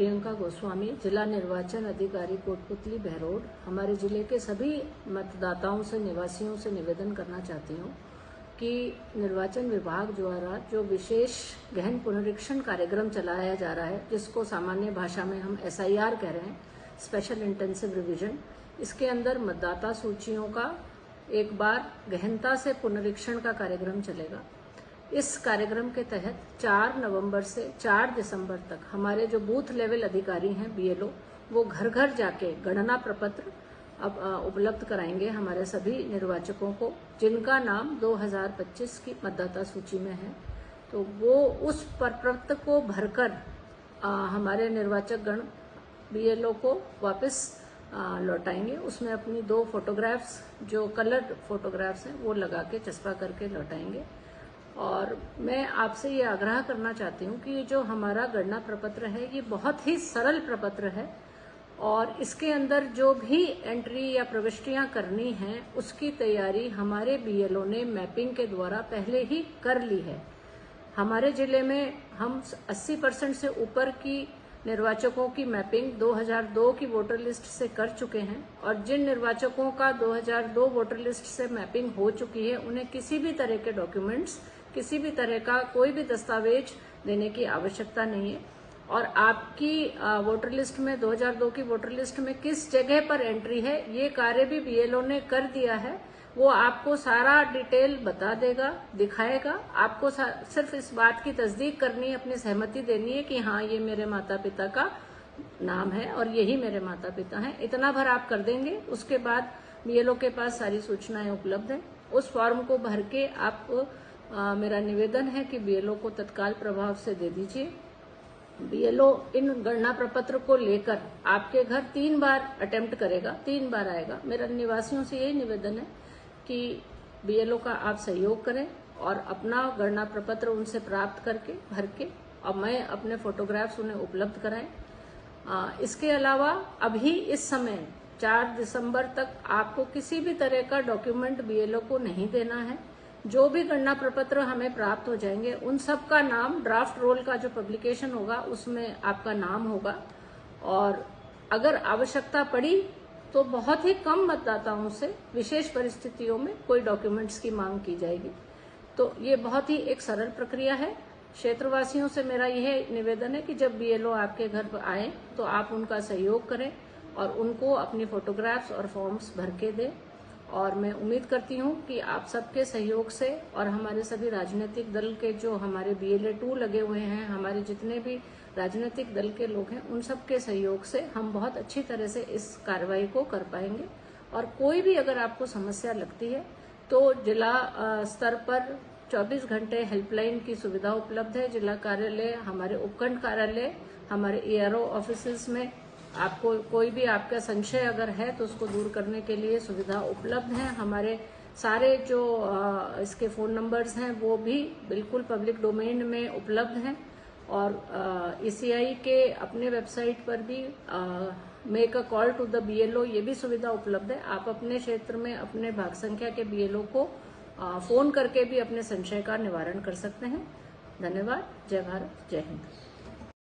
प्रियंका गोस्वामी, जिला निर्वाचन अधिकारी कोटपुतली बहरोड। हमारे जिले के सभी मतदाताओं से, निवासियों से निवेदन करना चाहती हूँ कि निर्वाचन विभाग द्वारा जो विशेष गहन पुनरीक्षण कार्यक्रम चलाया जा रहा है, जिसको सामान्य भाषा में हम SIR कह रहे हैं, स्पेशल इंटेंसिव रिवीजन, इसके अंदर मतदाता सूचियों का एक बार गहनता से पुनरीक्षण का कार्यक्रम चलेगा। इस कार्यक्रम के तहत 4 नवंबर से 4 दिसंबर तक हमारे जो बूथ लेवल अधिकारी हैं, BLO, वो घर घर जाके गणना प्रपत्र अब उपलब्ध कराएंगे हमारे सभी निर्वाचकों को जिनका नाम 2025 की मतदाता सूची में है। तो वो उस प्रपत्र को भरकर हमारे निर्वाचक गण BLO को वापस लौटाएंगे। उसमें अपनी 2 फोटोग्राफ्स, जो कलर्ड फोटोग्राफ्स हैं, वो लगा के चस्पा करके लौटाएंगे। और मैं आपसे ये आग्रह करना चाहती हूँ कि ये जो हमारा गणना प्रपत्र है, ये बहुत ही सरल प्रपत्र है और इसके अंदर जो भी एंट्री या प्रविष्टियां करनी हैं, उसकी तैयारी हमारे BLO ने मैपिंग के द्वारा पहले ही कर ली है। हमारे जिले में हम 80% से ऊपर की निर्वाचकों की मैपिंग 2002 की वोटर लिस्ट से कर चुके हैं और जिन निर्वाचकों का 2002 वोटर लिस्ट से मैपिंग हो चुकी है, उन्हें किसी भी तरह के डॉक्यूमेंट्स, किसी भी तरह का कोई भी दस्तावेज देने की आवश्यकता नहीं है। और आपकी वोटर लिस्ट में, 2002 की वोटर लिस्ट में किस जगह पर एंट्री है, ये कार्य भी BLO ने कर दिया है। वो आपको सारा डिटेल बता देगा, दिखाएगा। आपको सिर्फ इस बात की तस्दीक करनी है, अपनी सहमति देनी है कि हाँ, ये मेरे माता पिता का नाम है और यही मेरे माता पिता हैं। इतना भर आप कर देंगे, उसके बाद BLO के पास सारी सूचनाएं उपलब्ध हैं। उस फॉर्म को भर के आप मेरा निवेदन है कि BLO को तत्काल प्रभाव से दे दीजिए। BLO इन गणना प्रपत्र को लेकर आपके घर 3 बार अटेम्प्ट करेगा, 3 बार आएगा। मेरा निवासियों से यही निवेदन है कि BLO का आप सहयोग करें और अपना गणना प्रपत्र उनसे प्राप्त करके, भर के, और मैं अपने फोटोग्राफ्स उन्हें उपलब्ध कराएं। इसके अलावा अभी इस समय 4 दिसंबर तक आपको किसी भी तरह का डॉक्यूमेंट BLO को नहीं देना है। जो भी गणना प्रपत्र हमें प्राप्त हो जाएंगे, उन सब का नाम ड्राफ्ट रोल का जो पब्लिकेशन होगा उसमें आपका नाम होगा और अगर आवश्यकता पड़ी तो बहुत ही कम मतदाताओं से विशेष परिस्थितियों में कोई डॉक्यूमेंट्स की मांग की जाएगी। तो ये बहुत ही एक सरल प्रक्रिया है। क्षेत्रवासियों से मेरा यह निवेदन है कि जब BLO आपके घर पर आए तो आप उनका सहयोग करें और उनको अपनी फोटोग्राफ्स और फॉर्म्स भर के दें। और मैं उम्मीद करती हूँ कि आप सबके सहयोग से और हमारे सभी राजनीतिक दल के जो हमारे BLA2 लगे हुए हैं, हमारे जितने भी राजनीतिक दल के लोग हैं, उन सब के सहयोग से हम बहुत अच्छी तरह से इस कार्रवाई को कर पाएंगे। और कोई भी अगर आपको समस्या लगती है तो जिला स्तर पर 24 घंटे हेल्पलाइन की सुविधा उपलब्ध है। जिला कार्यालय, हमारे उपखंड कार्यालय, हमारे ARO ऑफिसेज में आपको कोई भी आपका संशय अगर है तो उसको दूर करने के लिए सुविधा उपलब्ध है। हमारे सारे जो इसके फ़ोन नंबर्स हैं वो भी बिल्कुल पब्लिक डोमेन में उपलब्ध हैं और ECI के अपने वेबसाइट पर भी make a call to the BLO, ये भी सुविधा उपलब्ध है। आप अपने क्षेत्र में अपने भाग संख्या के BLO को फ़ोन करके भी अपने संशय का निवारण कर सकते हैं। धन्यवाद। जय भारत, जय हिंद।